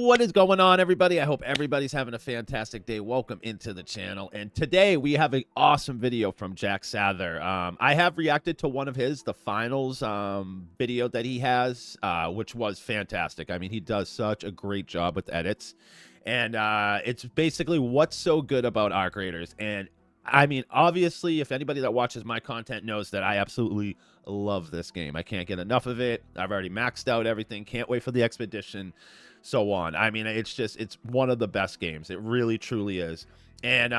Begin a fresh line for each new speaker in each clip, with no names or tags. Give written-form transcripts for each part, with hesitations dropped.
What is going on, everybody? I hope everybody's having a fantastic day. Welcome into the channel. And today we have an awesome video from Jack Sather. I have reacted to one of the finals video that he has, which was fantastic. I mean, he does such a great job with edits. And it's basically what's so good about Arc Raiders. And I mean, obviously, if anybody that watches my content knows that I absolutely love this game. I can't get enough of it. I've already maxed out everything. Can't wait for the expedition, so on. I mean, it's one of the best games. It really, truly is. And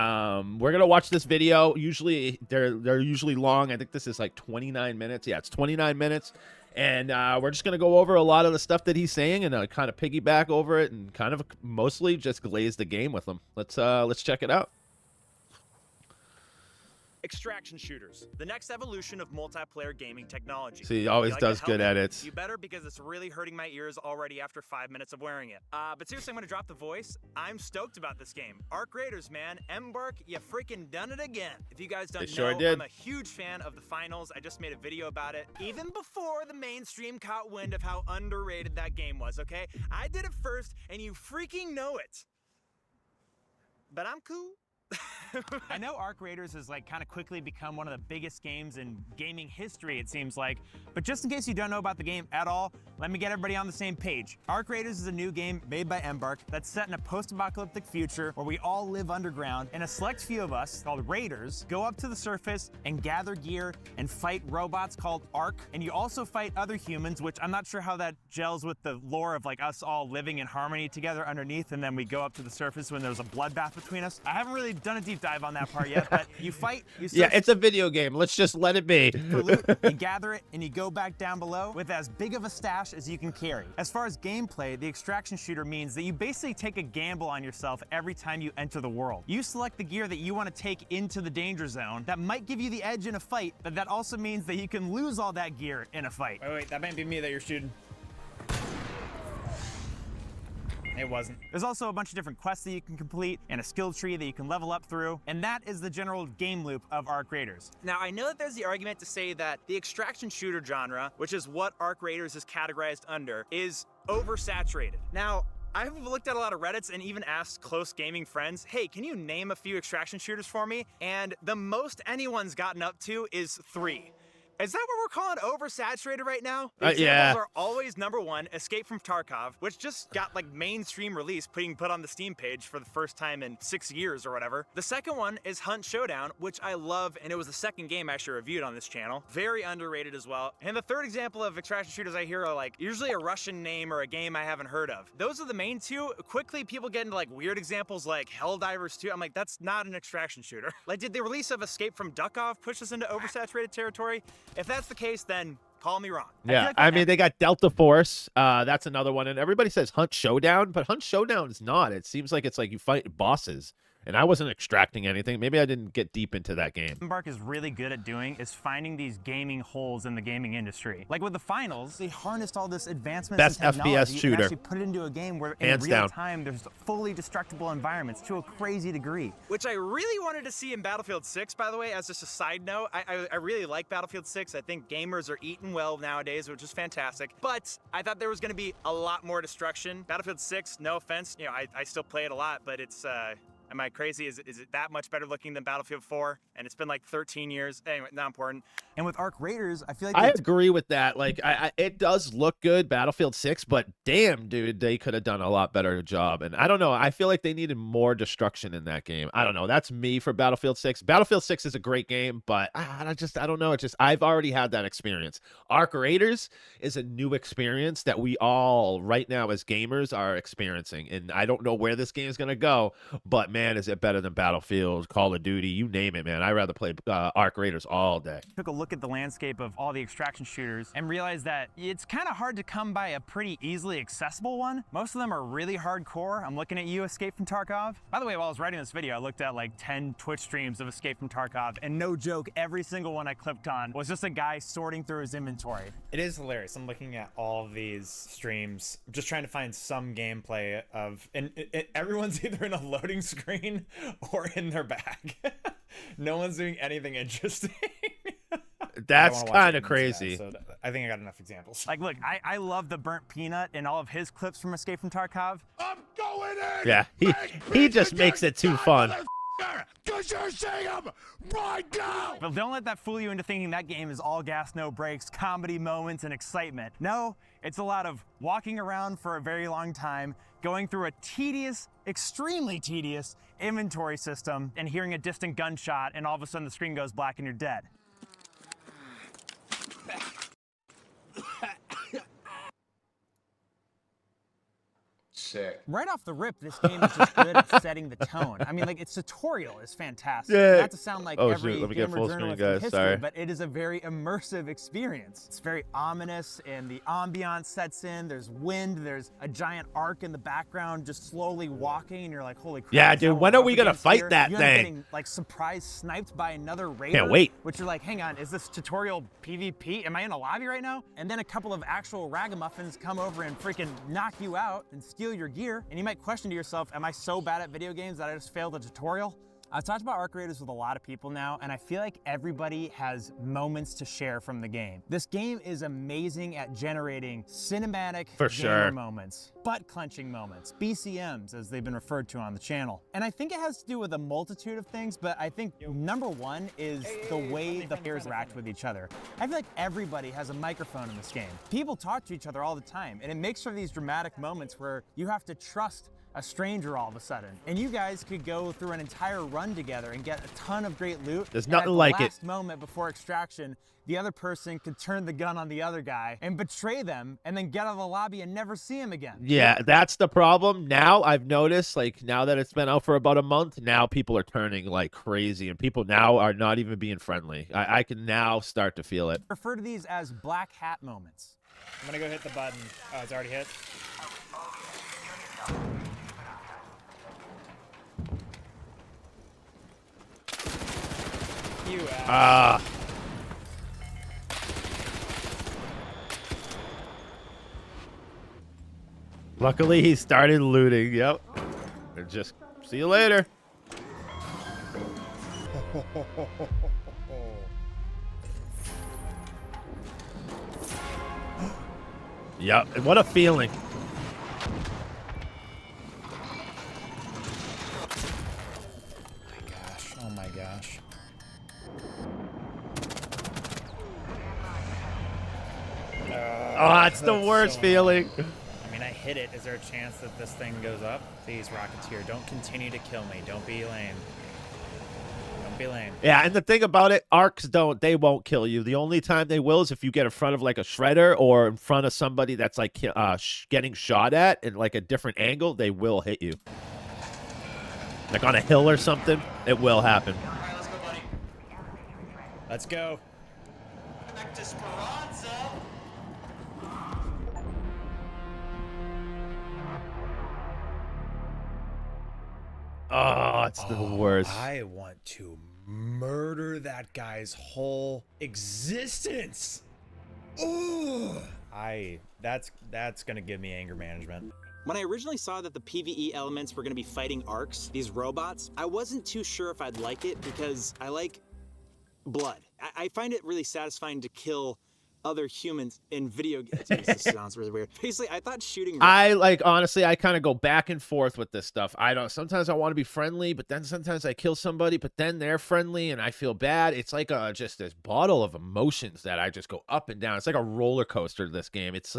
we're going to watch this video. Usually, they're usually long. I think this is like 29 minutes. Yeah, it's 29 minutes. And we're just going to go over a lot of the stuff that he's saying and kind of piggyback over it and kind of mostly just glaze the game with him. Let's check it out.
Extraction shooters, the next evolution of multiplayer gaming technology.
See, he always does good edits.
You better, because it's really hurting my ears already after 5 minutes of wearing it. But seriously, I'm gonna drop the voice. I'm stoked about this game. Arc Raiders, man. Embark, you freaking done it again. If you guys don't know, I'm a huge fan of the finals. I just made a video about it, even before the mainstream caught wind of how underrated that game was, okay? I did it first, and you freaking know it. But I'm cool.
I know Arc Raiders has kind of quickly become one of the biggest games in gaming history, it seems like, but just in case you don't know about the game at all, let me get everybody on the same page. Arc Raiders is a new game made by Embark that's set in a post-apocalyptic future where we all live underground, and a select few of us, called Raiders, go up to the surface and gather gear and fight robots called Arc, and you also fight other humans, which I'm not sure how that gels with the lore of us all living in harmony together underneath, and then we go up to the surface when there's a bloodbath between us. I haven't really done a deep dive on that part yet, but you fight, you
yeah, it's a video game. Let's just let it be.
For loot, you gather it, and you go back down below with as big of a stash as you can carry. As far as gameplay, the extraction shooter means that you basically take a gamble on yourself every time you enter the world. You select the gear that you want to take into the danger zone. That might give you the edge in a fight, but that also means that you can lose all that gear in a fight.
Wait, that might be me that you're shooting. It wasn't.
There's also a bunch of different quests that you can complete and a skill tree that you can level up through, and that is the general game loop of Arc Raiders.
Now, I know that there's the argument to say that the extraction shooter genre, which is what Arc Raiders is categorized under, is oversaturated. Now, I've looked at a lot of Reddits and even asked close gaming friends, hey, can you name a few extraction shooters for me? And the most anyone's gotten up to is 3. Is that what we're calling oversaturated right now? The examples are always number 1, Escape from Tarkov, which just got mainstream release, put on the Steam page for the first time in 6 years or whatever. The second one is Hunt Showdown, which I love, and it was the second game I actually reviewed on this channel. Very underrated as well. And the third example of extraction shooters I hear are usually a Russian name or a game I haven't heard of. Those are the main 2. Quickly, people get into weird examples like Helldivers 2. I'm like, that's not an extraction shooter. Did the release of Escape from Duckov push us into oversaturated territory? If that's the case, then call me wrong.
Yeah, I mean, they got Delta Force. That's another one. And everybody says Hunt Showdown, but Hunt Showdown is not. It seems like it's you fight bosses. And I wasn't extracting anything. Maybe I didn't get deep into that game.
Embark is really good at doing is finding these gaming holes in the gaming industry. Like with the finals, they harnessed all this advancements
Best
in technology
FPS shooter.
and actually put it into a game where in real time there's fully destructible environments to a crazy degree.
Which I really wanted to see in Battlefield 6, by the way, as just a side note. I really like Battlefield 6. I think gamers are eating well nowadays, which is fantastic. But I thought there was going to be a lot more destruction. Battlefield 6, no offense, I still play it a lot, but it's am I crazy? Is it that much better looking than Battlefield 4? And it's been 13 years. Anyway, not important.
And with Arc Raiders, I feel like
I agree with that. It does look good, Battlefield 6, but damn, dude, they could have done a lot better job. And I don't know. I feel like they needed more destruction in that game. I don't know. That's me for Battlefield 6. Battlefield 6 is a great game, but I don't know. I've already had that experience. Arc Raiders is a new experience that we all right now as gamers are experiencing. And I don't know where this game is going to go, but man, is it better than Battlefield, Call of Duty, you name it, man. I'd rather play Arc Raiders all day.
Took a look at the landscape of all the extraction shooters and realized that it's kind of hard to come by a pretty easily accessible one. Most of them are really hardcore. I'm looking at you, Escape from Tarkov. By the way, while I was writing this video, I looked at 10 Twitch streams of Escape from Tarkov, and no joke, every single one I clicked on was just a guy sorting through his inventory.
It is hilarious. I'm looking at all of these streams, just trying to find some gameplay of, and everyone's either in a loading screen or in their bag. No one's doing anything interesting.
That's kind of crazy.
So I think I got enough examples.
Look, I love the burnt peanut and all of his clips from Escape from Tarkov.
I'm going in.
Yeah, he just makes it too fun.
Because you're seeing him right now.
But don't let that fool you into thinking that game is all gas, no brakes, comedy moments, and excitement. No, it's a lot of walking around for a very long time, going through a tedious, extremely tedious inventory system, and hearing a distant gunshot, and all of a sudden the screen goes black and you're dead.
Sick.
Right off the rip, this game is just good at setting the tone. I mean, like, its tutorial is fantastic.
Yeah.
Not to sound like
Oh,
every
shoot, let me get
gamer
full screen,
journalist in
guys,
history,
sorry.
but it is a very immersive experience. It's very ominous, and the ambiance sets in. There's wind, there's a giant arc in the background just slowly walking, and you're like, holy crap.
Yeah,
is
dude,
that
when
what
are
we're
we
up
gonna
against
fight
here?
that
You end up
thing?
getting, like, surprise sniped by another raider.
Can't wait.
Which you're like, hang on, is this tutorial PvP? Am I in a lobby right now? And then a couple of actual ragamuffins come over and freaking knock you out and steal your gear, and you might question to yourself, am I so bad at video games that I just failed a tutorial? I've talked about Arc Raiders with a lot of people now, and I feel like everybody has moments to share from the game. This game is amazing at generating cinematic
For
gamer
sure.
moments, butt-clenching moments, BCMs as they've been referred to on the channel. And I think it has to do with a multitude of things, but I think number one is the way the players interact with each other. I feel like everybody has a microphone in this game. People talk to each other all the time, and it makes for these dramatic moments where you have to trust a stranger all of a sudden. And you guys could go through an entire run together and get a ton of great loot.
There's
And
nothing
at the
like it.
last moment before extraction, the other person could turn the gun on the other guy and betray them and then get out of the lobby and never see him again.
Yeah, that's the problem. Now I've noticed, like, now that it's been out for about a month, now people are turning like crazy, and people now are not even being friendly. I can now start to feel it.
Refer to these as black hat moments.
I'm gonna go hit the button. Oh, it's already hit. You ass.
Ah. Luckily, he started looting. Yep. And just see you later. Yep. And what a feeling.
Oh my gosh.
Oh, it's the worst
so
feeling.
I mean, I hit it. Is there a chance that this thing goes up? Please, Rocketeer, don't continue to kill me. Don't be lame. Don't be lame.
Yeah, and the thing about it, arcs they won't kill you. The only time they will is if you get in front of like a shredder or in front of somebody that's like getting shot at in like a different angle, they will hit you. Like on a hill or something, it will happen.
All right, let's go, buddy.
Let's go.
Back to Speranza.
Oh, it's the worst.
I want to murder that guy's whole existence. Ooh. That's gonna give me anger management.
When I originally saw that the PvE elements were going to be fighting arcs, these robots, I wasn't too sure if I'd like it because I like blood. I find it really satisfying to kill other humans in video games. This sounds really weird. Basically, I thought shooting...
Honestly, I kind of go back and forth with this stuff. Sometimes I want to be friendly, but then sometimes I kill somebody, but then they're friendly and I feel bad. It's like just this bottle of emotions that I just go up and down. It's like a roller coaster, this game. It's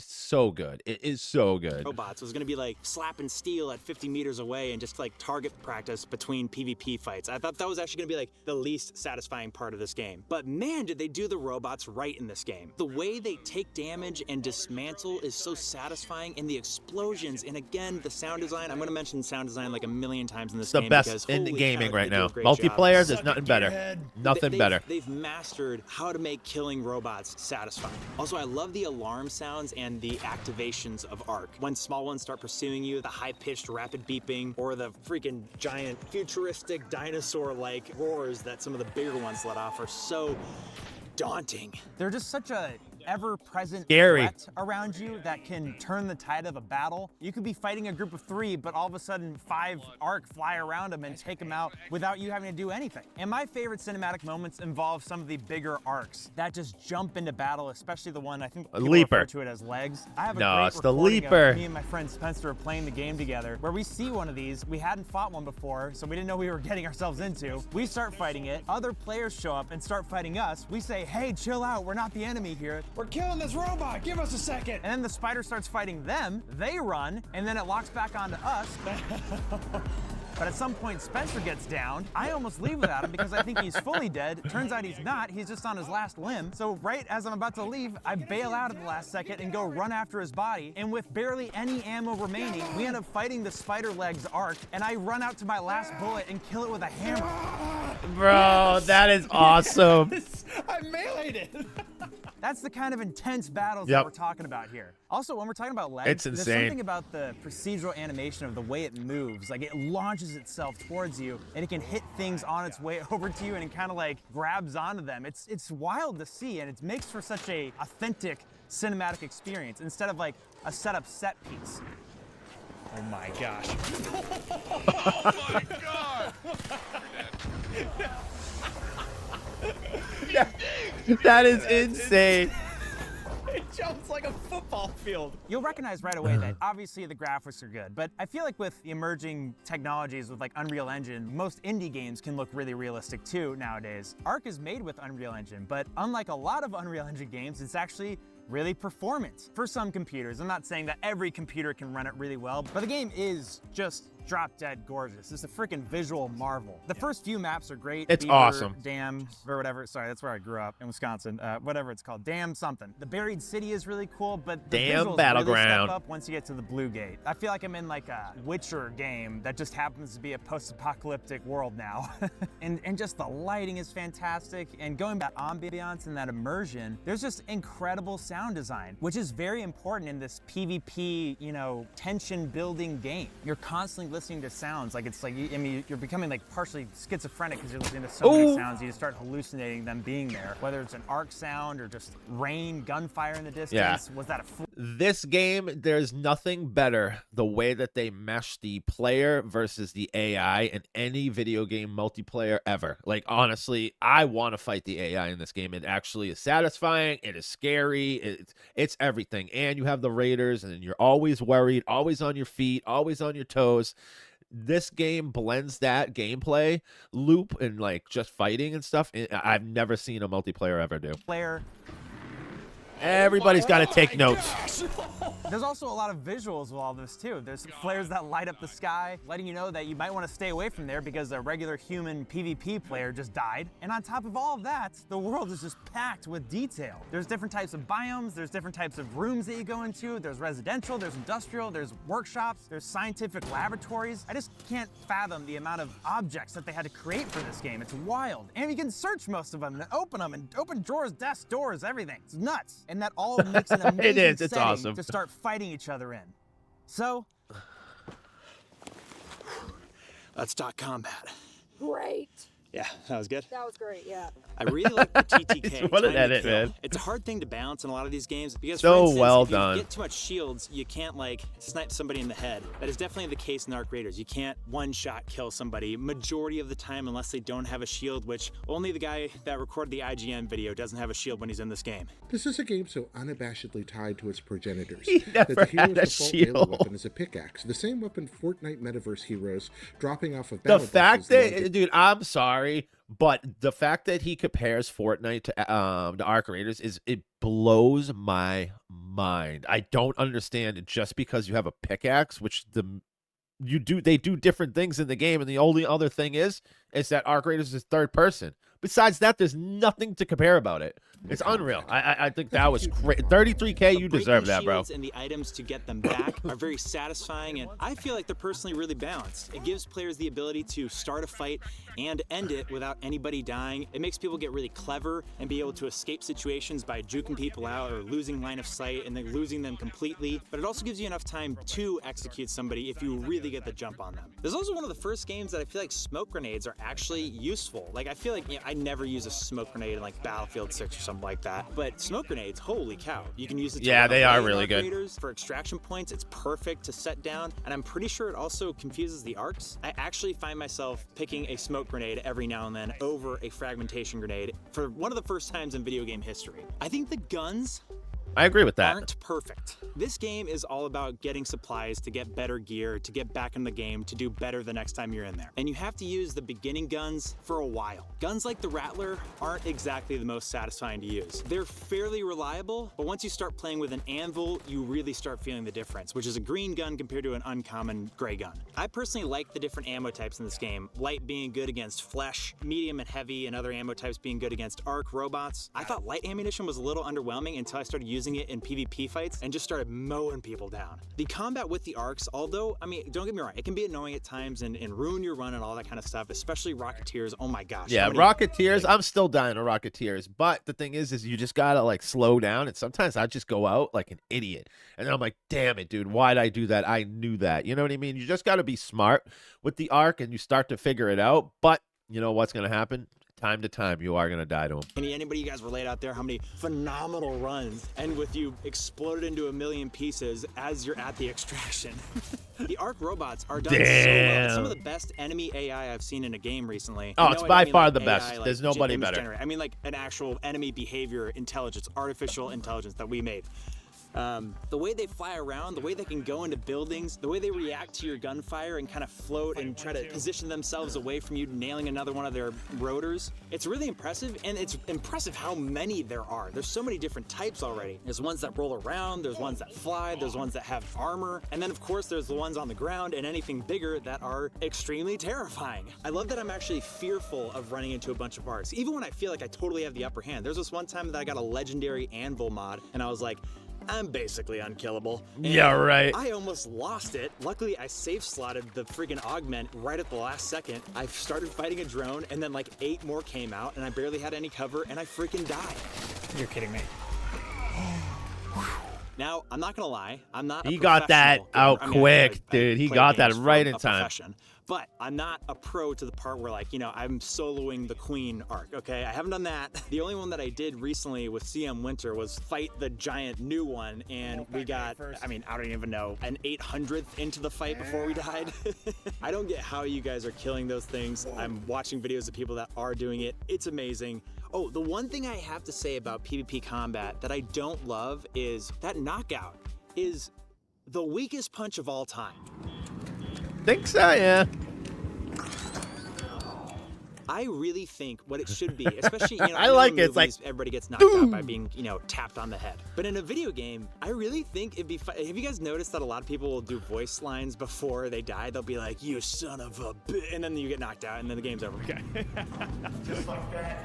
so good. It is so good.
robots was going to be like slapping steel at 50 meters away and just like target practice between PvP fights. I thought that was actually going to be like the least satisfying part of this game. But man, did they do the robots right in this game. The way they take damage and dismantle is so satisfying, and the explosions, and again, the sound design. I'm going to mention sound design like a million times in this
The
game
best
because
in
holy
gaming
cow,
right
they do
now.
a great
Multiplayer,
job.
there's nothing better. Nothing better.
They've mastered how to make killing robots satisfying. Also, I love the alarm sounds and the activations of Arc. When small ones start pursuing you, the high-pitched rapid beeping, or the freaking giant futuristic dinosaur-like roars that some of the bigger ones let off are so daunting.
They're just such a ever-present
Scary.
threat around you that can turn the tide of a battle. You could be fighting a group of 3, but all of a sudden 5 Ark fly around them and take them out without you having to do anything. And my favorite cinematic moments involve some of the bigger Arks that just jump into battle, especially the one I think people
Leaper.
refer to it as legs. I have a
No,
great
it's the
recording
Leaper.
of me and my friend Spencer are playing the game together where we see one of these. We hadn't fought one before, so we didn't know we were getting ourselves into. We start fighting it. Other players show up and start fighting us. We say, hey, chill out. We're not the enemy here.
We're killing this robot. Give us a second.
And then the spider starts fighting them. They run, and then it locks back onto us. But at some point, Spencer gets down. I almost leave without him because I think he's fully dead. Turns out he's not. He's just on his last limb. So right as I'm about to leave, I bail out at the last second and go run after his body. And with barely any ammo remaining, we end up fighting the spider legs Ark, and I run out to my last bullet and kill it with a hammer.
Bro, that is awesome.
I meleeed it.
That's the kind of intense battles
Yep.
that we're talking about here. Also, when we're talking about legs,
It's
there's
insane.
something about the procedural animation of the way it moves. Like, it launches itself towards you, and it can hit things on its way over to you, and it kind of like grabs onto them. It's wild to see, and it makes for such a authentic cinematic experience instead of like a setup set piece.
Oh my gosh.
Oh my god!
That is insane.
It jumps like a football field.
You'll recognize right away that obviously the graphics are good, but I feel like with the emerging technologies with like Unreal Engine, most indie games can look really realistic too nowadays. Ark is made with Unreal Engine, but unlike a lot of Unreal Engine games, it's actually really performant for some computers. I'm not saying that every computer can run it really well, but the game is just drop dead gorgeous. It's a freaking visual marvel. The first few maps are great.
It's
Beaver,
awesome.
Dam, or whatever. Sorry, that's where I grew up in Wisconsin. Whatever it's called, Dam something. The Buried City is really cool, but the
Dam
visuals
Battleground.
really step up once you get to the Blue Gate. I feel like I'm in like a Witcher game that just happens to be a post-apocalyptic world now. and just the lighting is fantastic. And going back ambiance and that immersion, there's just incredible sound design, which is very important in this PvP, you know, tension building game. You're constantly listening to sounds. Like, it's like, I mean, you're becoming like partially schizophrenic because you're listening to so many sounds. You just start hallucinating them being there. Whether it's an Ark sound or just rain, gunfire in the distance.
Yeah.
Was that a
This game, there's nothing better the way that they mesh the player versus the AI in any video game multiplayer ever. Like, honestly, I want to fight the AI in this game. It actually is satisfying. It is scary. It's everything. And you have the raiders, and you're always worried, always on your feet, always on your toes. This game blends that gameplay loop and like just fighting and stuff. I've never seen a multiplayer ever do.
player?
Everybody's got to take notes.
There's also a lot of visuals with all this too. There's flares that light up the sky, letting you know that you might want to stay away from there because a regular human PvP player just died. And on top of all of that, the world is just packed with detail. There's different types of biomes, there's different types of rooms that you go into, there's residential, there's industrial, there's workshops, there's scientific laboratories. I just can't fathom the amount of objects that they had to create for this game. It's wild. And you can search most of them and open drawers, desks, doors, everything. It's nuts. And that all makes an amazing
It is. It's
setting
awesome.
to start fighting each other in. So,
Let's talk combat.
Great.
Yeah, that was good.
That was great, yeah.
I really like the TTK.
What an
time to
edit,
kill.
man.
It's a hard thing to balance in a lot of these games because,
So
for instance,
well
if you
done.
get too much shields, you can't like snipe somebody in the head. That is definitely the case in Ark Raiders. You can't one-shot kill somebody majority of the time unless they don't have a shield, which only the guy that recorded the IGN video doesn't have a shield when he's in this game.
This is a game so unabashedly tied to its progenitors
He
that
never
the hero's
had a
default melee
shield.
weapon is a pickaxe, the same weapon Fortnite metaverse heroes dropping off of
The
battle
fact
buses love
that,
to-
dude, I'm sorry, but the fact that he compares Fortnite to Ark Raiders it blows my mind. I don't understand it just because you have a pickaxe, which they do different things in the game, and the only other thing is that Ark Raiders is third person. Besides that, there's nothing to compare about it. It's unreal. I think that was great. 33K, you deserve that, bro.
Shields and the items to get them back are very satisfying, and I feel like they're personally really balanced. It gives players the ability to start a fight and end it without anybody dying. It makes people get really clever and be able to escape situations by juking people out or losing line of sight and then losing them completely. But it also gives you enough time to execute somebody if you really get the jump on them. There's also one of the first games that I feel like smoke grenades are actually useful. Like, I feel like, you know, I never use a smoke grenade in like Battlefield 6 or something like that. But smoke grenades, holy cow. You can use it to
Yeah,
run
they are
away
really
arc
good.
raiders. For extraction points, it's perfect to set down. And I'm pretty sure it also confuses the arcs. I actually find myself picking a smoke grenade every now and then over a fragmentation grenade for one of the first times in video game history. I think the guns
I agree with that.
aren't perfect. This game is all about getting supplies to get better gear, to get back in the game, to do better the next time you're in there. And you have to use the beginning guns for a while. Guns like the Rattler aren't exactly the most satisfying to use. They're fairly reliable, but once you start playing with an anvil, you really start feeling the difference, which is a green gun compared to an uncommon gray gun. I personally like the different ammo types in this game. Light being good against flesh, medium and heavy, and other ammo types being good against arc robots. I thought light ammunition was a little underwhelming until I started using it in PvP fights and just started mowing people down. The combat with the arcs, although, I mean, don't get me wrong, it can be annoying at times and ruin your run and all that kind of stuff, especially Rocketeers. Oh my gosh.
Yeah, Rocketeers, I'm still dying to Rocketeers, but the thing is you just gotta like slow down, and sometimes I just go out like an idiot, and then I'm like, damn it, dude, why'd I do that? I knew that. You know what I mean? You just gotta be smart with the arc, and you start to figure it out, but you know what's gonna happen? Time to time, you are gonna die to him.
Anybody you guys relate out there, how many phenomenal runs end with you exploded into a million pieces as you're at the extraction? The arc robots are done so well. Some of the best enemy AI I've seen in a game recently.
Oh,
You
it's
know,
by
I mean,
far
like
the
AI,
best.
like
There's nobody
image
better.
generator. I mean, like an actual enemy behavior intelligence, artificial intelligence that we made. The way they fly around, the way they can go into buildings, the way they react to your gunfire and kind of float and try to position themselves away from you, nailing another one of their rotors. It's really impressive, and it's impressive how many there are. There's so many different types already. There's ones that roll around, there's ones that fly, there's ones that have armor, and then of course there's the ones on the ground and anything bigger that are extremely terrifying. I love that I'm actually fearful of running into a bunch of arcs, even when I feel like I totally have the upper hand. There's this one time that I got a legendary anvil mod, and I was like, I'm basically unkillable. And
Yeah, right.
I almost lost it. Luckily, I safe slotted the freaking augment right at the last second. I started fighting a drone, and then like 8 more came out, and I barely had any cover, and I freaking died.
You're kidding me.
Now, I'm not gonna lie, I'm not.
He
a
got that
professional gamer.
out
I mean,
quick,
I
dude. He
play
got that
games
right
from
in
a
time.
profession. But I'm not a pro to the part where, like, you know, I'm soloing the Queen arc, okay? I haven't done that. The only one that I did recently with CM Winter was fight the giant new one, and we got, I mean, I don't even know, an 800th into the fight before we died. I don't get how you guys are killing those things. I'm watching videos of people that are doing it. It's amazing. Oh, the one thing I have to say about PvP combat that I don't love is that knockout is the weakest punch of all time.
Think so, yeah.
I really think what it should be, especially, you know,
I
know
like
in
it. It's
movies,
like,
everybody gets knocked out by being, you know, tapped on the head. But in a video game, I really think it'd be fun. Have you guys noticed that a lot of people will do voice lines before they die? They'll be like, "You son of a bitch," and then you get knocked out, and then the game's over. Okay. Just like that.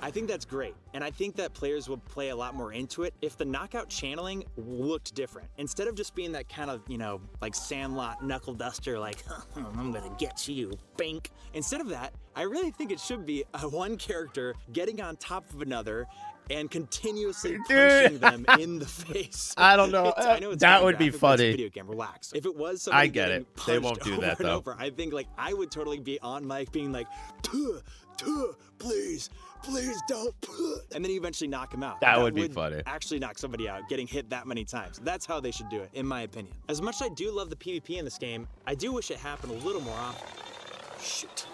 I think that's great, and I think that players will play a lot more into it if the knockout channeling looked different. Instead of just being that kind of, you know, like Sandlot knuckle duster, like, I'm gonna get you, bink. Instead of that, I really think it should be one character getting on top of another and continuously punching them in the face.
I don't know.
I know it's
That
kinda
would be
graphic, but it's a
funny.
video game, relax. If it was somebody
I get
getting
it. They
punched
won't do that,
over and
though.
over, I think, like, I would totally be on mic being like, "Tuh, tuh, please don't," and then you eventually knock him out.
That would be funny.
Actually knock somebody out, getting hit that many times. That's how they should do it, in my opinion. As much as I do love the PvP in this game, I do wish it happened a little more often. Shoot.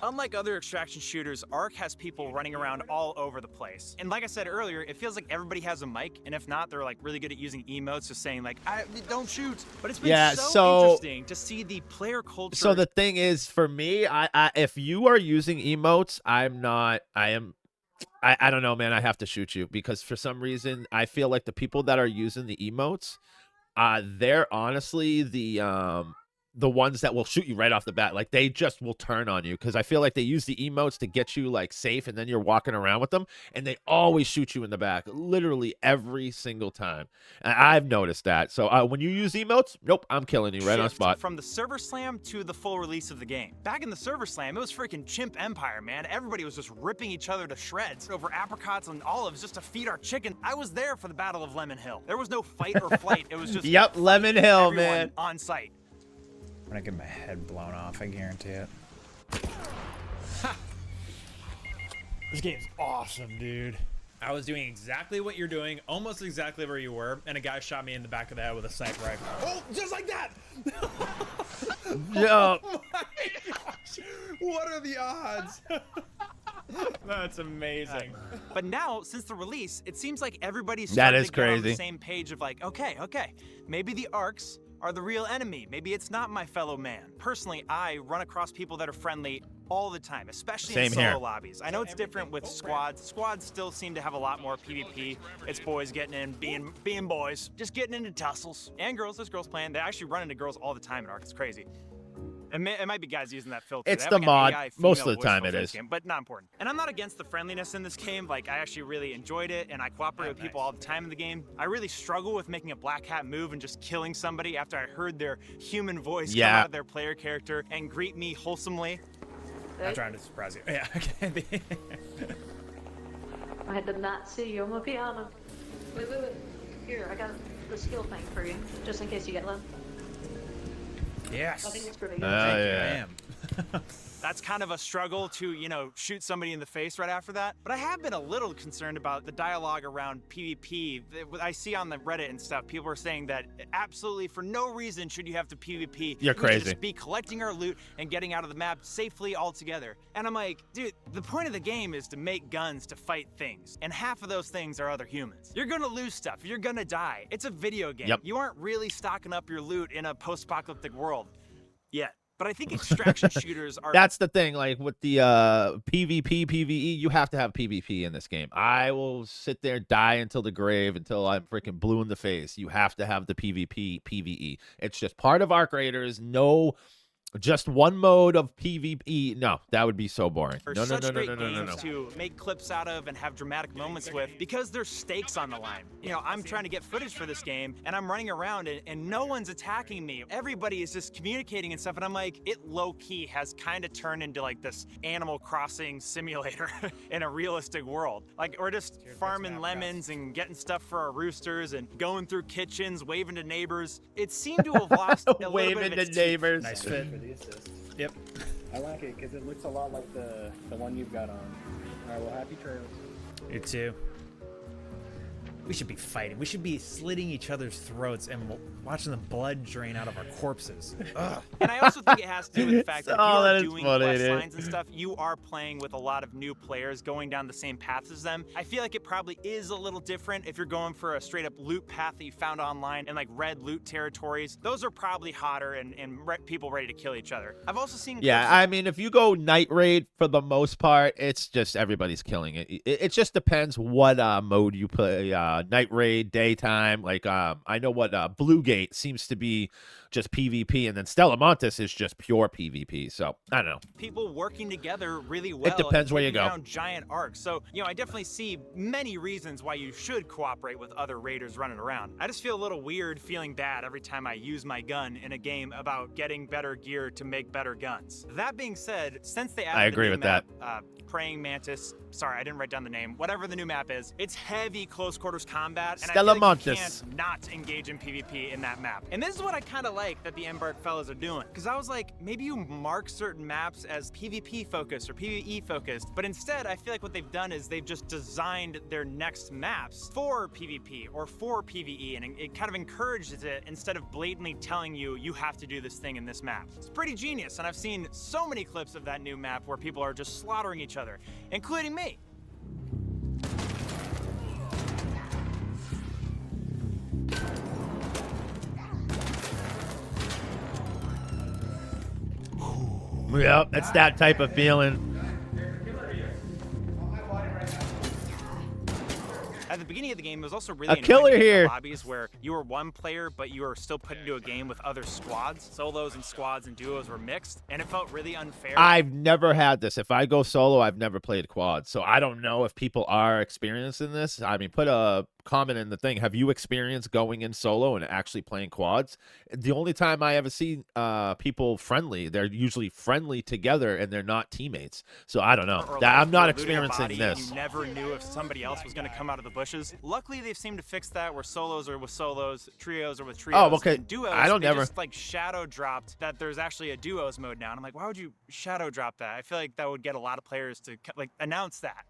Unlike other extraction shooters, Ark has people running around all over the place. And like I said earlier, it feels like everybody has a mic, and if not, they're like really good at using emotes, just saying like, don't shoot. But it's been so interesting to see the player culture.
So the thing is, for me, I if you are using emotes, I don't know, man. I have to shoot you because for some reason I feel like the people that are using the emotes, they're honestly the ones that will shoot you right off the bat. Like they just will turn on you because I feel like they use the emotes to get you like safe, and then you're walking around with them, and they always shoot you in the back, literally every single time. And I've noticed that. So when you use emotes, nope, I'm killing you right on spot.
From the server slam to the full release of the game. Back in the server slam, it was freaking chimp empire, man. Everybody was just ripping each other to shreds over apricots and olives just to feed our chicken. I was there for the Battle of Lemon Hill. There was no fight or flight. It was just
Yep, Lemon Hill, man.
on site.
gonna get my head blown off, I guarantee it. This game's awesome, dude. I was doing exactly what you're doing, almost exactly where you were, and a guy shot me in the back of the head with a sniper rifle. Oh, just like that!
Yo.
Oh my gosh! What are the odds? That's amazing.
But now, since the release, it seems like everybody's
That
starting
is
to get on the
crazy.
same page of like, okay, maybe the arcs are the real enemy. Maybe it's not my fellow man. Personally, I run across people that are friendly all the time, especially in
Same
solo
here.
lobbies. I know it's different with squads. Squads still seem to have a lot more PvP. It's boys getting in, being boys, just getting into tussles. And girls, there's girls playing. They actually run into girls all the time in Arc. It's crazy. It might be guys using that filter.
It's
They have
the
like an
mod.
AI
Most of
female
the time
voice
it
filter in
is.
this game, but not important. And I'm not against the friendliness in this game. Like, I actually really enjoyed it, and I cooperate with people all the time in the game. I really struggle with making a black hat move and just killing somebody after I heard their human voice come out of their player character and greet me wholesomely.
I'm trying to surprise you. Yeah, okay.
I did not see you on my piano. Wait. Here, I got the skill thing for you, just in case you get low.
Yes.
I think it's pretty good.
Oh,
Thank you,
yeah.
I am.
That's kind of a struggle to, you know, shoot somebody in the face right after that. But I have been a little concerned about the dialogue around PvP. I see on the Reddit and stuff, people are saying that absolutely for no reason should you have to PvP.
You're
We should
crazy.
just be collecting our loot and getting out of the map safely altogether. And I'm like, dude, the point of the game is to make guns to fight things. And half of those things are other humans. You're gonna lose stuff. You're gonna die. It's a video game.
Yep.
You aren't really stocking up your loot in a post-apocalyptic world yet. But I think extraction shooters are...
That's the thing, like with the PvP, PvE, you have to have PvP in this game. I will sit there, die until the grave, until I'm freaking blue in the face. You have to have the PvP, PvE. It's just part of Arc Raiders. No, just one mode of PvE. No, that would be so boring.
are
No.
such great games to make clips out of and have dramatic moments with because there's stakes on the line. You know, I'm trying to get footage for this game and I'm running around and no one's attacking me. Everybody is just communicating and stuff, and I'm like, it low-key has kind of turned into like this Animal Crossing simulator in a realistic world. Like, we're just farming lemons and getting stuff for our roosters and going through kitchens, waving to neighbors. It seemed to have lost a little bit
Waving
of
to
its teeth.
neighbors.
Nice
For
fit.
the assist.
Yep.
I like it because it looks a lot like the one you've got on. All right, well, happy trails.
You too. We should be fighting. We should be slitting each other's throats and watching the blood drain out of our corpses. Ugh.
And I also think it has to do with the fact that if
Oh, that
you're
is
doing
funny,
quest
dude.
lines and stuff, you are playing with a lot of new players going down the same paths as them. I feel like it probably is a little different if you're going for a straight up loot path that you found online and like red loot territories. Those are probably hotter and people ready to kill each other. I've also seen
Yeah,
clips
I mean, if you go night raid for the most part, it's just everybody's killing it. It just depends what mode you play. Night raid, daytime. Like I know what Blue Gate seems to be just PvP, and then Stellamontis is just pure PvP. So I don't know.
people working together really well.
depends
and
where you
taking
go.
down giant arcs. So, you know, I definitely see many reasons why you should cooperate with other raiders running around. I just feel a little weird feeling bad every time I use my gun in a game about getting better gear to make better guns. That being said, since they added
I
the
agree
new
with
map, Praying Mantis, sorry, I didn't write down the name, whatever the new map is, it's heavy close quarters combat, and I feel like you
Stellamontis.
can't not engage in PvP in that map. And this is what I kind of like that the Embark fellas are doing, because I was like, maybe you mark certain maps as PvP focused or PvE focused, but instead I feel like what they've done is they've just designed their next maps for PvP or for PvE, and it kind of encourages it instead of blatantly telling you you have to do this thing in this map. It's pretty genius, and I've seen so many clips of that new map where people are just slaughtering each other, including me.
Yep, it's that type of feeling.
At the beginning of the game, it was also really
A
annoying
killer
to get
here.
lobbies where you were one player, but you were still put into a game with other squads. Solos and squads and duos were mixed, and it felt really unfair.
I've never had this. If I go solo, I've never played quad. So I don't know if people are experiencing this. I mean, put a comment in the thing. Have you experienced going in solo and actually playing quads? The only time I ever see people friendly, they're usually friendly together and they're not teammates. So I don't know.
Or
I'm
like
not
you're looting a
experiencing
body and
this.
You never knew if somebody else was going to come out of the bushes. Luckily, luckily they've seemed to fix that where solos are with solos, trios are with trios.
Oh, okay.
And duos,
I don't
they
never.
just like shadow dropped that there's actually a duos mode now. And I'm like, why would you shadow drop that? I feel like that would get a lot of players to like announce that.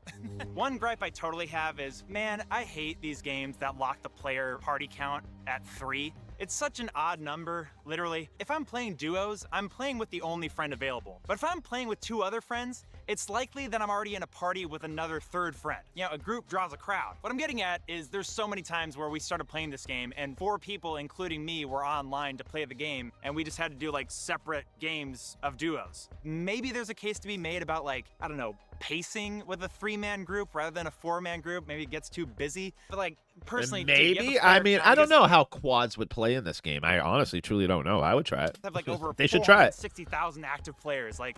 One gripe I totally have is, man, I hate these games that lock the player party count at 3. It's such an odd number, literally. If I'm playing duos, I'm playing with the only friend available. But if I'm playing with 2 other friends, it's likely that I'm already in a party with another 3rd friend. You know, a group draws a crowd. What I'm getting at is there's so many times where we started playing this game and 4 people, including me, were online to play the game, and we just had to do like separate games of duos. Maybe there's a case to be made about like, I don't know, pacing with a 3-man group rather than a 4-man group. Maybe it gets too busy. But like, personally,
maybe. I mean, I don't know how quads would play in this game. I honestly, truly don't know. I would try it.
Have like over
they should try it.
60,000 active players. Like,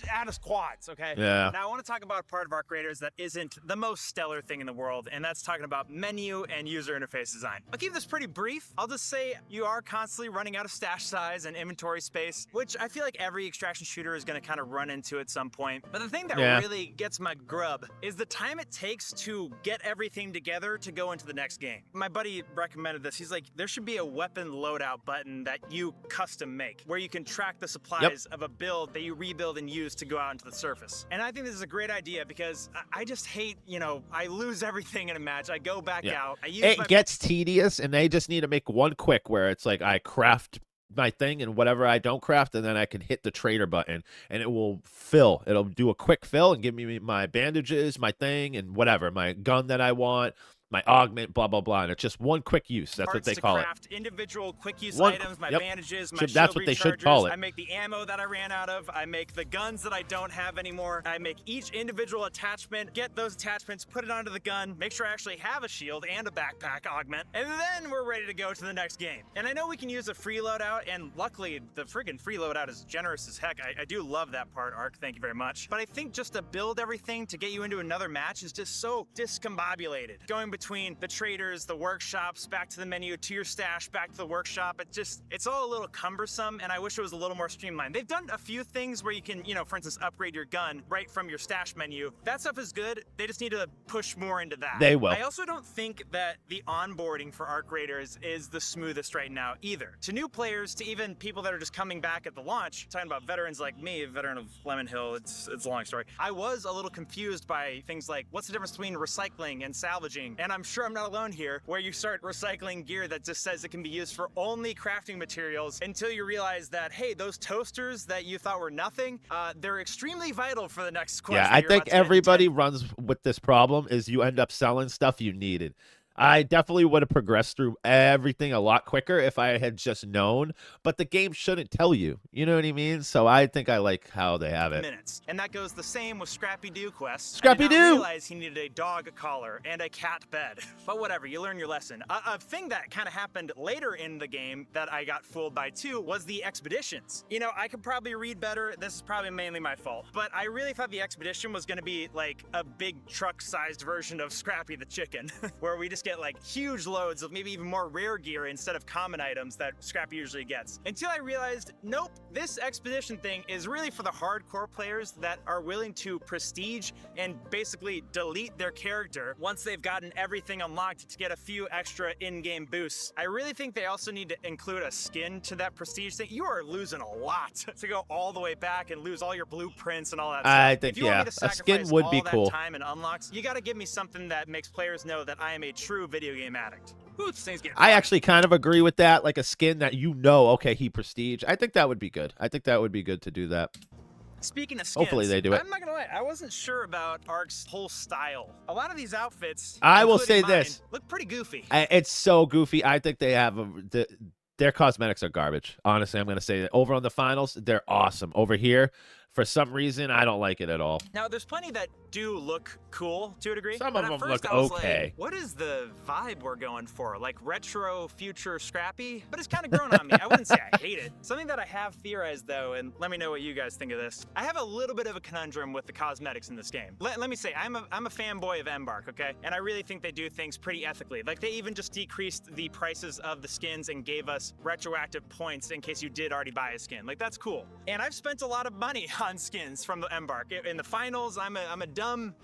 add us quads, okay?
Yeah.
Now I want to talk about a part of Arc Raiders that isn't the most stellar thing in the world, and that's talking about menu and user interface design. I'll keep this pretty brief. I'll just say you are constantly running out of stash size and inventory space, which I feel like every extraction shooter is going to kind of run into at some point. But the thing that really gets my grub is the time it takes to get everything together to go into the next game. My buddy recommended this. He's like, there should be a weapon loadout button that you custom make, where you can track the supplies of a build that you rebuild and use to go out into the surface. And I think this is a great idea because I just hate, you know, I lose everything in a match. I go back out.
It gets tedious, and they just need to make one quick where it's like I craft my thing and whatever I don't craft, and then I can hit the trader button and it will fill. It'll do a quick fill and give me my bandages, my thing, and whatever, my gun that I want, my augment, blah, blah, blah. And it's just one quick use. That's what they call it.
Individual quick use items, my bandages, my
That's what they should call it.
I make the ammo that I ran out of. I make the guns that I don't have anymore. I make each individual attachment, get those attachments, put it onto the gun, make sure I actually have a shield and a backpack augment, and then we're ready to go to the next game. And I know we can use a free loadout, and luckily the friggin' free loadout is generous as heck. I do love that part, Arc. Thank you very much. But I think just to build everything to get you into another match is just so discombobulated. Going between the traders, the workshops, back to the menu, to your stash, back to the workshop. It's all a little cumbersome, and I wish it was a little more streamlined. They've done a few things where you can, you know, for instance, upgrade your gun right from your stash menu. That stuff is good. They just need to push more into that.
They will.
I also don't think that the onboarding for Arc Raiders is the smoothest right now either. To new players, to even people that are just coming back at the launch, talking about veterans like me, a veteran of Lemon Hill, it's a long story. I was a little confused by things like, what's the difference between recycling and salvaging? And I'm sure I'm not alone here, where you start recycling gear that just says it can be used for only crafting materials until you realize that, hey, those toasters that you thought were nothing, they're extremely vital for the next quest.
Yeah, I think everybody runs with this problem is you end up selling stuff you needed. I definitely would have progressed through everything a lot quicker if I had just known, but the game shouldn't tell you. You know what I mean? So I think I like how they have it.
Minutes. And that goes the same with Scrappy Doo quests.
Scrappy
I did
Doo!
not realize he needed a dog collar and a cat bed. But whatever, you learn your lesson. A thing that kind of happened later in the game that I got fooled by too was the expeditions. You know, I could probably read better. This is probably mainly my fault. But I really thought the expedition was going to be like a big truck-sized version of Scrappy the chicken, where we just get like huge loads of maybe even more rare gear instead of common items that Scrappy usually gets. Until I realized, nope, this expedition thing is really for the hardcore players that are willing to prestige and basically delete their character once they've gotten everything unlocked to get a few extra in-game boosts. I really think they also need to include a skin to that prestige thing. You are losing a lot to go all the way back and lose all your blueprints and all that stuff.
I think,
if you want me to
a skin
sacrifice
would be
all that
cool.
time and unlocks, you gotta give me something that makes players know that I am a true video game addict. Ooh, this thing's getting
I
fun.
actually kind of agree with that, like a skin that you know, okay, he prestige. I think that would be good. I think that would be good to do that.
Speaking of skins,
Hopefully they do it.
I'm not gonna lie, I wasn't sure about Arc's whole style. A lot of these outfits,
I will
including
say
mine,
this.
look pretty goofy.
It's so goofy. I think they have their cosmetics are garbage. Honestly, I'm going to say that. Over on the finals, they're awesome. Over here, for some reason, I don't like it at all.
Now, there's plenty that do look cool to a degree.
Some
but
of
at
them
first
look
I was
okay.
Like, what is the vibe we're going for? Like retro, future, scrappy? But it's kind of grown on me. I wouldn't say I hate it. Something that I have theorized, though, and let me know what you guys think of this. I have a little bit of a conundrum with the cosmetics in this game. Let me say, I'm a fanboy of Embark, okay? And I really think they do things pretty ethically. Like, they even just decreased the prices of the skins and gave us retroactive points in case you did already buy a skin. Like, that's cool. And I've spent a lot of money on skins from the Embark. In the finals, I'm a dumb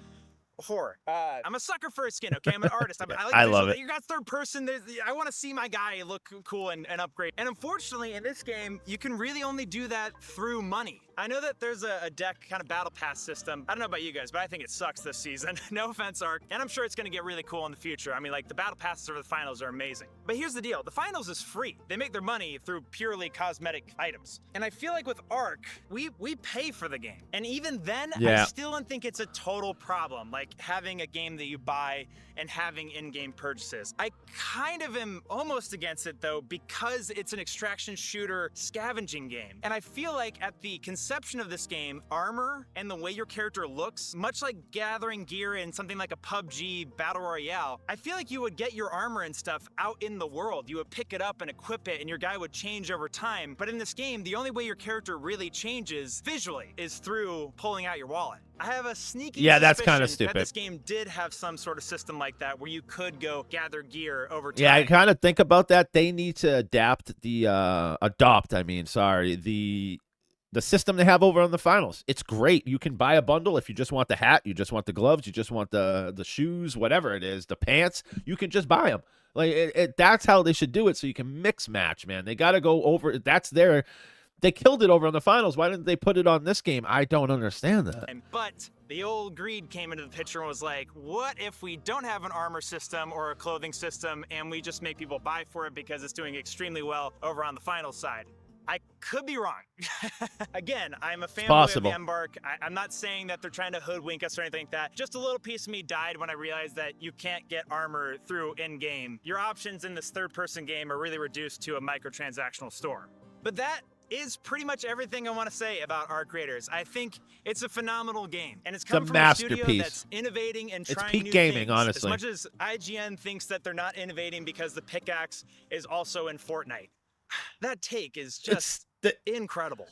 horror. I'm a sucker for a skin, okay? I'm an artist. I like
I
visual.
love it.
You got third person. I want to see my guy look cool and upgrade. And unfortunately, in this game, you can really only do that through money. I know that there's a deck kind of battle pass system. I don't know about you guys, but I think it sucks this season. No offense, Ark. And I'm sure it's going to get really cool in the future. I mean, like, the battle passes for the finals are amazing. But here's the deal. The finals is free. They make their money through purely cosmetic items. And I feel like with Ark, we pay for the game. And even then,
Yeah.
I still don't think it's a total problem, like having a game that you buy and having in-game purchases. I kind of am almost against it, though, because it's an extraction shooter scavenging game. And I feel like at the conception of this game, armor and the way your character looks, much like gathering gear in something like a PUBG Battle Royale, I feel like you would get your armor and stuff out in the world. You would pick it up and equip it, and your guy would change over time. But in this game, the only way your character really changes visually is through pulling out your wallet. I have a sneaky
that's kinda
suspicion
stupid.
that this game did have some sort of system like that where you could go gather gear over time.
Yeah, I kind of think about that. They need to adopt the system they have over on the finals. It's great. You can buy a bundle if you just want the hat, you just want the gloves, you just want the shoes, whatever it is, the pants. You can just buy them. Like that's how they should do it. So you can mix match, man. They got to go over. That's their. They killed it over on the finals. Why didn't they put it on this game? I don't understand that.
But the old greed came into the picture and was like, what if we don't have an armor system or a clothing system and we just make people buy for it because it's doing extremely well over on the final side? I could be wrong. Again, I'm a fanboy of Embark. I'm not saying that they're trying to hoodwink us or anything like that. Just a little piece of me died when I realized that you can't get armor through in-game. Your options in this third-person game are really reduced to a microtransactional store. But that is pretty much everything I want to say about Arc Raiders. I think it's a phenomenal game, and it's come from a studio that's innovating and trying
peak
new
gaming,
things.
honestly.
As much as IGN thinks that they're not innovating because the pickaxe is also in Fortnite. That take is just incredible.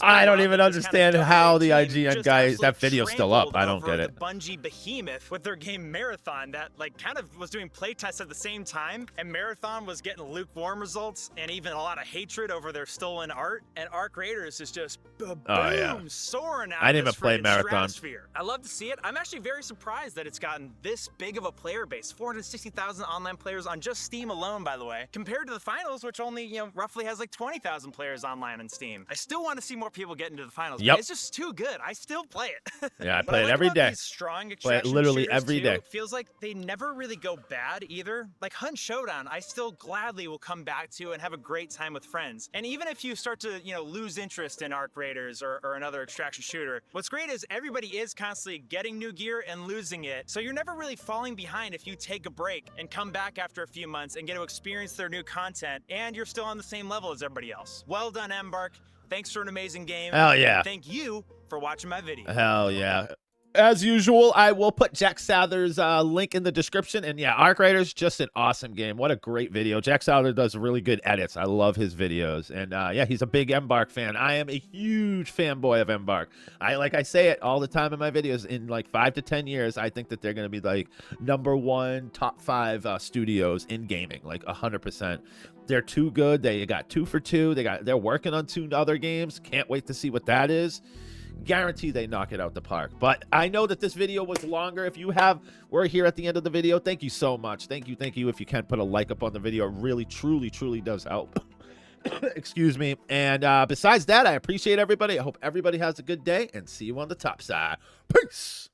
I don't even understand how the IGN guys, that video's still up. I don't get it.
The Bungie behemoth with their game Marathon that kind of was doing playtests at the same time, and Marathon was getting lukewarm results and even a lot of hatred over their stolen art, and Arc Raiders is just soaring out.
I didn't even play Marathon.
I love to see it. I'm actually very surprised that it's gotten this big of a player base. 460,000 online players on just Steam alone, by the way, compared to the finals, which only roughly has like 20,000 players online on Steam. I still want to see more people get into the finals. Yep. It's just too good. I still play it.
Yeah, I play it every day.
Strong
play it literally every day.
It feels like they never really go bad either. Like Hunt Showdown, I still gladly will come back to and have a great time with friends. And even if you start to, lose interest in Arc Raiders or another extraction shooter, what's great is everybody is constantly getting new gear and losing it. So you're never really falling behind if you take a break and come back after a few months and get to experience their new content, and you're still on the same level as everybody else. Well done, Embark. Thanks for an amazing game.
Hell yeah.
Thank you for watching my video.
Hell yeah. As usual, I will put Jack Souther's link in the description. And yeah, Arc Raiders, just an awesome game. What a great video. Jack Souther does really good edits. I love his videos. And yeah, he's a big Embark fan. I am a huge fanboy of Embark. I say it all the time in my videos. In like 5 to 10 years, I think that they're going to be like #1, top 5 studios in gaming, like 100%. They're too good. They got 2 for 2. They're working on 2 other games. Can't wait to see what that is. Guarantee they knock it out the park. But I know that this video was longer. If you we're here at the end of the video. Thank you so much. Thank you. If you can put a like up on the video, it really, truly, truly does help. Excuse me. And besides that, I appreciate everybody. I hope everybody has a good day, and see you on the top side. Peace.